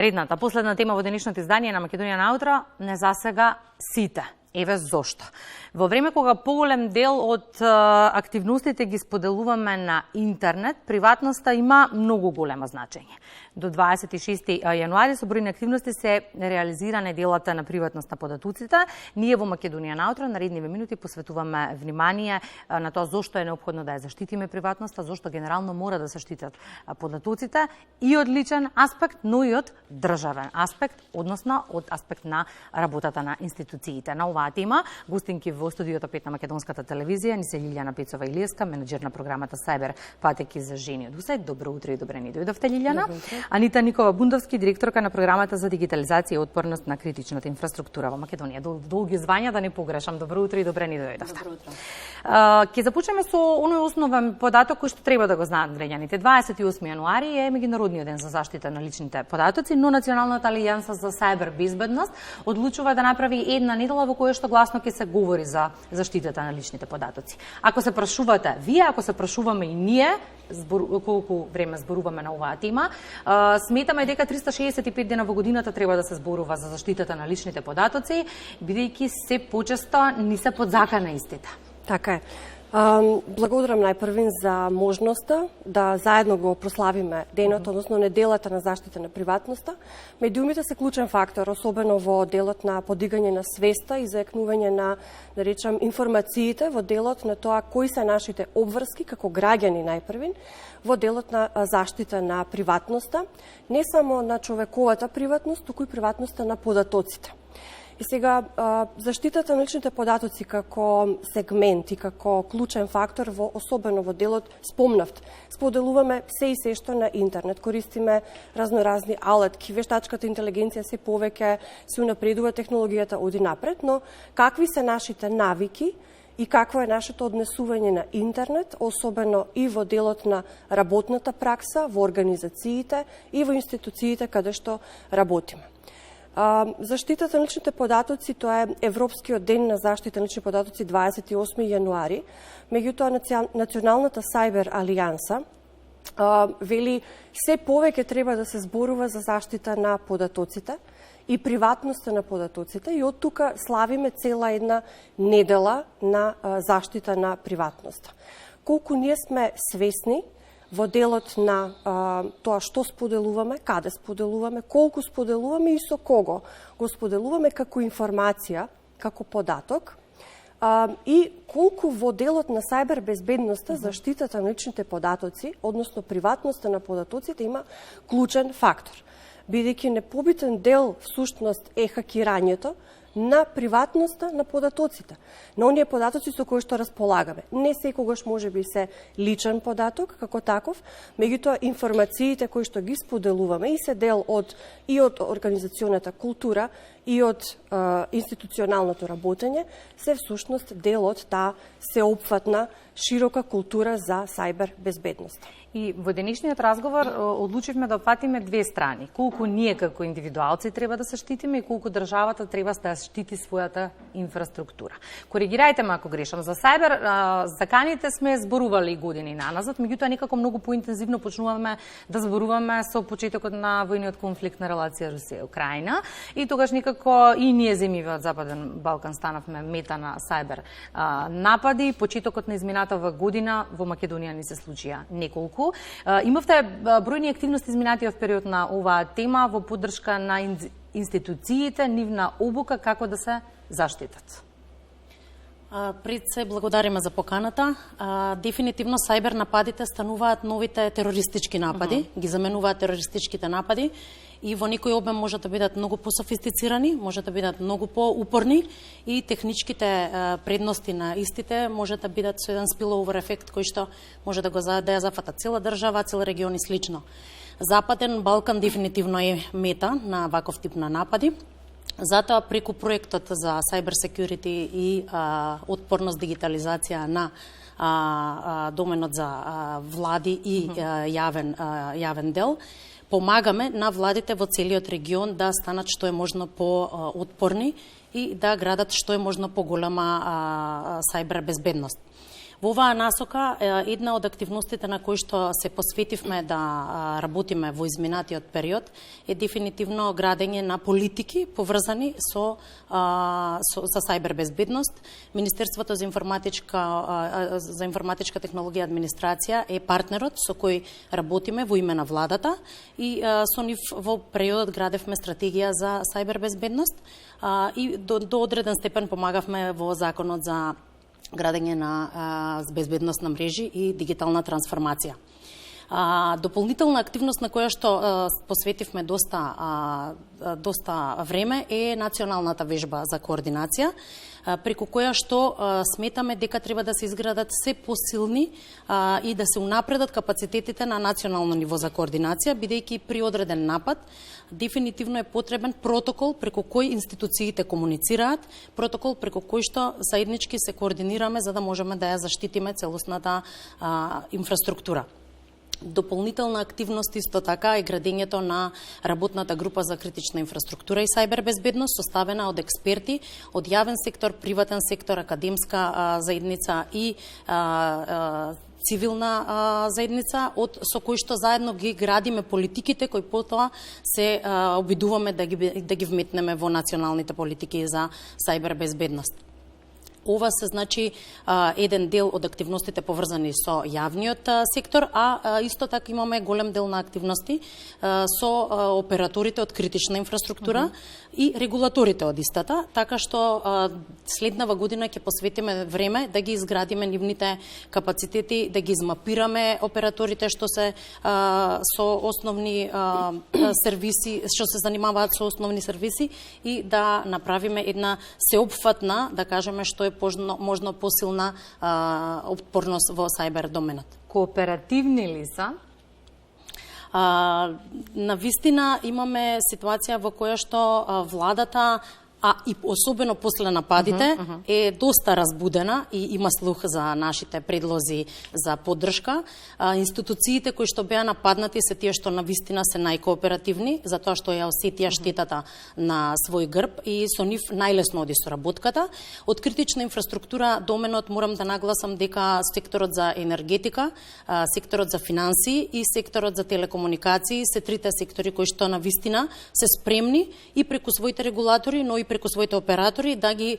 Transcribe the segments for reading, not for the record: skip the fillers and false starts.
Редната, последна тема во денешното издание на Македонија наутро, не засега сите. Еве зошто. Во време кога поголем дел од активностите ги споделуваме на интернет, приватноста има многу големо значење. До 26 јануари со бројни активности се реализира неделата на приватност на податоците. Ние во Македонија наутро наредниве минути посветуваме внимание на тоа зошто е неопходно да ја заштитиме приватноста, зошто генерално мора да се штитат податоците и од личен аспект, но и од државен аспект, односно од аспект на работата на институциите. На оваа тема гостинки во студиото 5 на Македонската телевизија ни се Лилјана Пецова Илиевска, менеджер на програмата Cyber патеки за жени од УСАИД. Добро утро и добре ни дојдовте, Лилјана. Анита Никова Бундовски, директорка на програмата за дигитализација и отпорност на критичната инфраструктура во Македонија. Долги звања да не погрешам. Добро утро и добре ни дојдовте. Добро утро. Ќе започнеме со оној основен податок кој што треба да го знаат граѓаните. 28 јануари е меѓународниот ден за заштита на личните податоци, но Националната алијанса за сајбер безбедност одлучува да направи една недела во која што гласно ќе се говори за заштитата на личните податоци. Ако се прашувате вие, ако се прашуваме и ние, колку време зборуваме на оваа тема, сметаме дека 365 дена во годината треба да се зборува за заштитата на личните податоци, бидејќи се почесто не се под закана истите. Така е. Благодарам најпрвин за можноста да заедно го прославиме денот, односно неделата на заштита на приватноста. Медиумите се клучен фактор, особено во делот на подигање на свеста и заекнување на, да речам, информациите во делот на тоа кои се нашите обврски како граѓани најпрвин во делот на заштита на приватноста, не само на човековата приватност, туку и приватноста на податоците. И сега, заштитата на личните податоци како сегмент и како клучен фактор, особено во делот, спомнавт, споделуваме се и се што на интернет, користиме разноразни алатки, вештачката интелигенција се повеќе, се унапредува технологијата оди напред, но какви се нашите навики и какво е нашето однесување на интернет, особено и во делот на работната пракса, во организациите и во институциите каде што работиме. Заштитата на личните податоци, тоа е Европскиот ден на заштита на лични податоци 28 јануари, меѓутоа Националната Cyber алијанса вели се повеќе треба да се зборува за заштита на податоците и приватноста на податоците и од тука славиме цела една недела на заштита на приватноста. Колку ние сме свесни во делот на тоа што споделуваме, каде споделуваме, колку споделуваме и со кого го споделуваме како информација, како податок, и колку во делот на сајбер безбедноста заштитата на личните податоци, односно приватноста на податоците има клучен фактор, бидејќи непобитен дел всушност е хакирањето на приватноста на податоците, на оние податоци со кои што располагаме. Не секогаш може би се личен податок како таков, меѓутоа информациите кои што ги споделуваме и се дел од организационата култура и од институционалното работење, се всушност дел од таа сеопфатна широка култура за сајбер безбедност. И во денешниот разговор одлучивме да опфатиме две страни. Колку ние како индивидуалци треба да се штитиме и колку државата треба да штити својата инфраструктура. Коригирајте ме ако грешам. За сајбер заканите сме зборували години наназад, меѓутоа некако многу поинтензивно почнуваме да зборуваме со почетокот на војниот конфликт на релација Русија-Украина и тогаш некако и ние земјиве од Западен Балкан станавме мета на сајбер напади. Почетокот на изминатава година во Македонија ни се случија неколку. Имавте бројни активности изминатиот период на оваа тема во поддршка на институциите, нивна обука како да се заштитат. Пред се благодариме за поканата. Дефинитивно сајбер нападите стануваат новите терористички напади, ги заменуваат терористичките напади и во некој обем може да бидат многу пософистицирани, може да бидат многу поупорни и техничките предности на истите може да бидат со еден спиловер ефект кој што може да ја зафата цела држава, цел регион и слично. Западен Балкан дефинитивно е мета на ваков тип на напади. Затоа преку проектот за Cyber Security и отпорност дигитализација на доменот за влади и јавен дел, помагаме на владите во целиот регион да станат што е можно по-отпорни и да градат што е можно поголема сајбер безбедност. Во оваа насока, една од активностите на кои што се посветивме да работиме во изминатиот период е дефинитивно градење на политики поврзани со сајбер безбедност. Министерството за информатичка технологија и администрација е партнерот со кој работиме во име на владата и со нив во периодот градевме стратегија за сајбер безбедност и до одреден степен помагавме во законот за градење на безбедност на мрежи и дигитална трансформација. Дополнителна активност на која што посветивме доста време е националната вежба за координација, преку која што сметаме дека треба да се изградат се посилни и да се унапредат капацитетите на национално ниво за координација, бидејќи при одреден напад дефинитивно е потребен протокол преку кој институциите комуницираат, протокол преку кој што заеднички се координираме за да можеме да ја заштитиме целосната инфраструктура. Дополнителна активност исто така е градењето на работната група за критична инфраструктура и сајбер безбедност, составена од експерти од јавен сектор, приватен сектор, академска заедница и цивилна заедница, со кои што заедно ги градиме политиките кои потоа се обидуваме да ги вметнеме во националните политики за сајбер безбедност. Ова се значи еден дел од активностите поврзани со јавниот сектор, а исто така имаме голем дел на активности со операторите од критична инфраструктура и регулаторите од истата, така што следнава година ќе посветиме време да ги изградиме нивните капацитети, да ги измапираме операторите што се со основни сервиси, што се занимаваат со основни сервиси и да направиме една сеопфатна, да кажеме, што е можно посилна отпорност во сајбер доменот. Кооперативни ли са? Навистина имаме ситуација во која што владата, а и особено после нападите, е доста разбудена и има слух за нашите предлози за поддршка. Институциите кои што беа нападнати се тие што навистина се најкооперативни, затоа што ја осетија штетата на свој грб и со нив најлесно оди соработката. Од критична инфраструктура доменот морам да нагласам дека секторот за енергетика, секторот за финансии и секторот за телекомуникации се трите сектори кои што навистина се спремни и преку своите регулатори, но и преку своите оператори да ги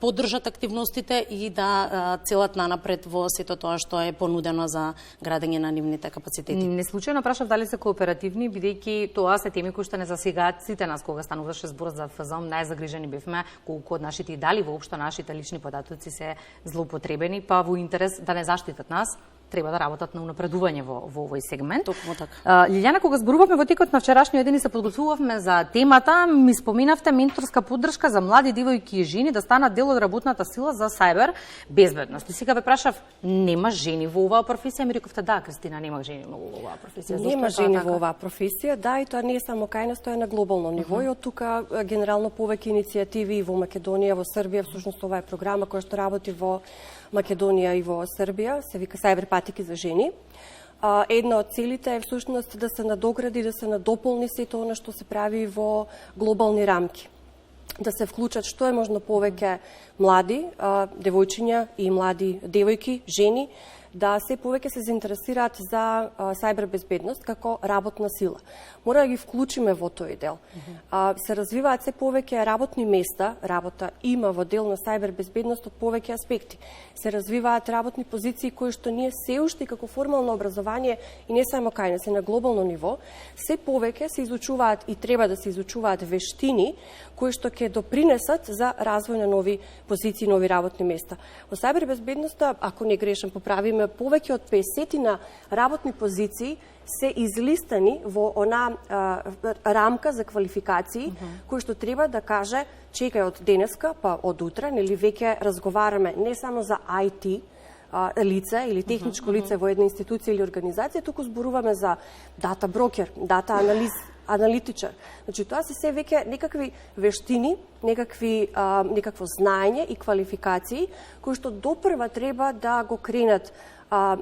поддржат активностите и да целат нанапред во сето тоа што е понудено за градење на нивните капацитети. Не случајно прашав дали се кооперативни, бидејќи тоа се теми кои што не засегаат сите нас кога стануваше збор за ФЗОМ, најзагрижени бевме колку од нашите и дали воопшто нашите лични податоци се злоупотребени, па во интерес да не заштитат нас, треба да работат на унапредување во овој сегмент. Токму така. Лилјана, кога зборувавме во текот на вчерашниот ден и се подготвувавме за темата, ми споминавте менторска поддршка за млади девојки и жени да станат дел од работната сила за сајбер безбедност. И сега ве прашав, нема жени во оваа професија? Ми рековте да, Кристина, нема жени во оваа професија. Нема жени во оваа професија, да, и тоа не е само кај нас, тоа е на глобално ниво и од тука генерално повеќе иницијативи и во Македонија, во Србија, всушност ова е програма која што работи во Македонија и во Србија, се вика Сајбер патики за жени. Една од целите е всушност да се надогради, да се надополни сето она што се прави во глобални рамки. Да се вклучат што е можно повеќе млади девојчиња и млади девојки, жени, да се повеќе се заинтересираат за сајбер безбедност како работна сила. Мора да ги вклучиме во тој дел. Се развиваат се повеќе работни места, работа има во дел на сајбер безбедност од повеќе аспекти. Се развиваат работни позиции кои што ние се уште како формално образование и не само кај нас, на глобално ниво, се повеќе се изучуваат и треба да се изучуваат вештини кои што ќе допринесат за развој на нови позиции, нови работни места. Во сајбер безбедноста, ако не грешам, поправиме, повеќе од 50 работни позиции се излистани во она рамка за квалификации, кој што треба да каже, чекај од денеска, па од утре, нели веќе разговараме не само за IT лице или техничко лице во една институција или организација, туку зборуваме за дата брокер, дата аналитичар. Значи, тоа се веќе некакви вештини, некакво знаење и квалификации, кои што допрва треба да го кренат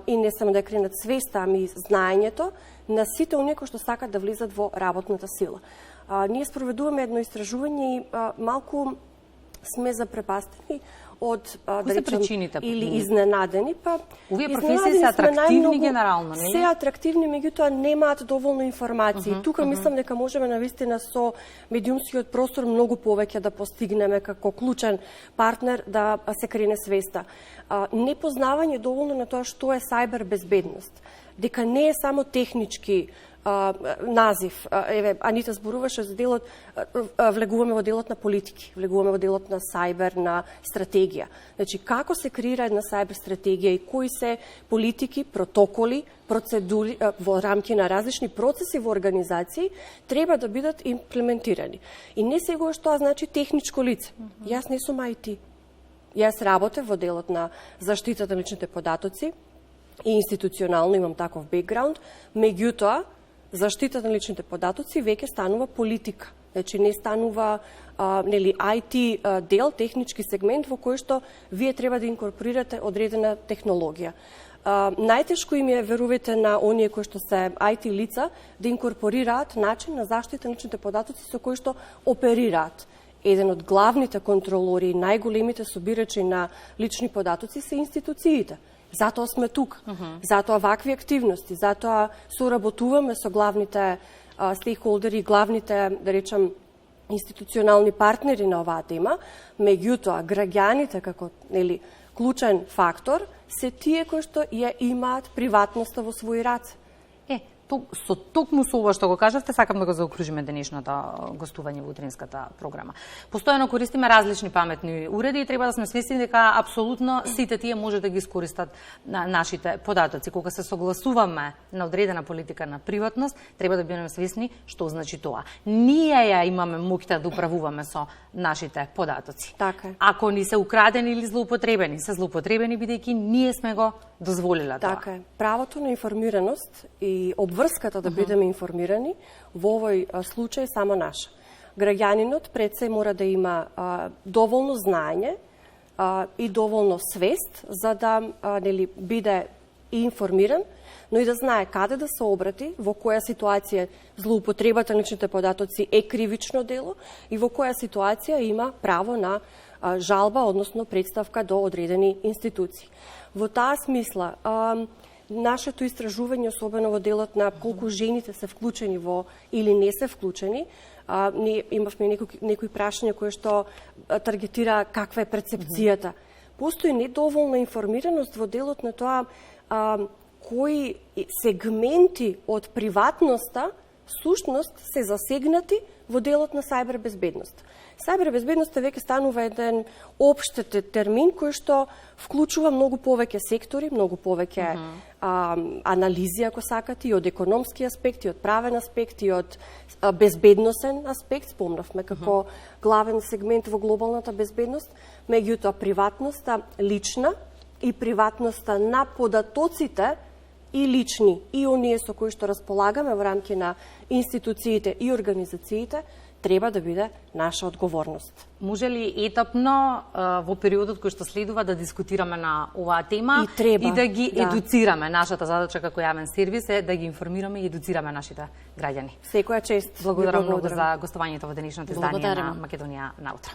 и не само да кренат свеста, ами знаењето на сите оние кои што сакат да влизат во работната сила. Ние спроведуваме едно истражување и малку сме запрепастени од Кои се причините? Или изненадени, па овие професии се атрактивни генерално, нели? Се атрактивни, меѓутоа немаат доволно информации. Тука мислам дека можеме навистина со медиумскиот простор многу повеќе да постигнеме како клучен партнер да се крене свеста. Непознавање доволно на тоа што е сајбер безбедност, дека не е само технички назив. Еве, Анита зборуваше за делот, влегуваме во делот на политики, влегуваме во делот на сајбер, на стратегија. Значи, како се креира една сајбер стратегија и кои се политики, протоколи, процедури во рамки на различни процеси во организации треба да бидат имплементирани. И не сегогаш тоа значи техничко лице. Јас не сум IT. Јас работев во делот на заштитата на личните податоци и институционално имам таков бекграунд, меѓутоа заштитата на личните податоци веќе станува политика. Значи не станува нели IT дел, технички сегмент во кој што вие треба да инкорпорирате одредена технологија. Најтешко им е, верувате, на оние кои што се IT лица да инкорпорираат начин на заштита на личните податоци со кои што оперираат. Еден од главните контролори и најголемите собирачи на лични податоци се институциите. Затоа сме тука, затоа вакви активности, затоа соработуваме со главните стейкхолдери, главните, да речам, институционални партнери на оваа тема, меѓутоа граѓаните како нели клучен фактор се тие кои што ја имаат приватноста во своји раце. Токму со ова што го кажавте, сакам да го заокружиме денешното гостување во утринската програма. Постојано користиме различни паметни уреди и треба да сме свесни дека апсолутно сите тие може да ги искористат нашите податоци. Кога се согласуваме на одредена политика на приватност, треба да бидеме свесни што значи тоа. Ние ја имаме моќта да управуваме со нашите податоци. Така е. Ако ни се украдени или злоупотребени, се злоупотребени бидејќи ние сме го дозволиле тоа. Така е. Правото на информираност и обврската да бидеме информирани во овој случај само наша. Граѓанинот пред се мора да има доволно знаење и доволно свест за да нели биде и информиран, но и да знае каде да се обрати, во која ситуација злоупотребата на личните податоци е кривично дело и во која ситуација има право на жалба, односно представка до одредени институции. Во таа смисла, нашето истражување, особено во делот на колку жените се вклучени во или не се вклучени, ние имавме некои прашања кои што таргетира каква е перцепцијата. Постои недоволна информираност во делот на тоа кои сегменти од приватноста сушност се засегнати во делот на сајбер безбедност. Сајбер безбедноста веќе станува еден општ термин кој што вклучува многу повеќе сектори, многу повеќе анализи, ако сакате, и од економски аспект, и од правен аспект, и од безбедносен аспект, спомнавме како главен сегмент во глобалната безбедност, меѓутоа приватноста лична и приватноста на податоците и лични, и оние со кои што располагаме во рамки на институциите и организациите, треба да биде наша одговорност. Може ли етапно во периодот кој што следува да дискутираме на оваа тема и да ги едуцираме? Нашата задача како јавен сервис е да ги информираме и едуцираме нашите граѓани. Секоја чест. Благодарам многу за гостувањето во денешното издание на Македонија наутро.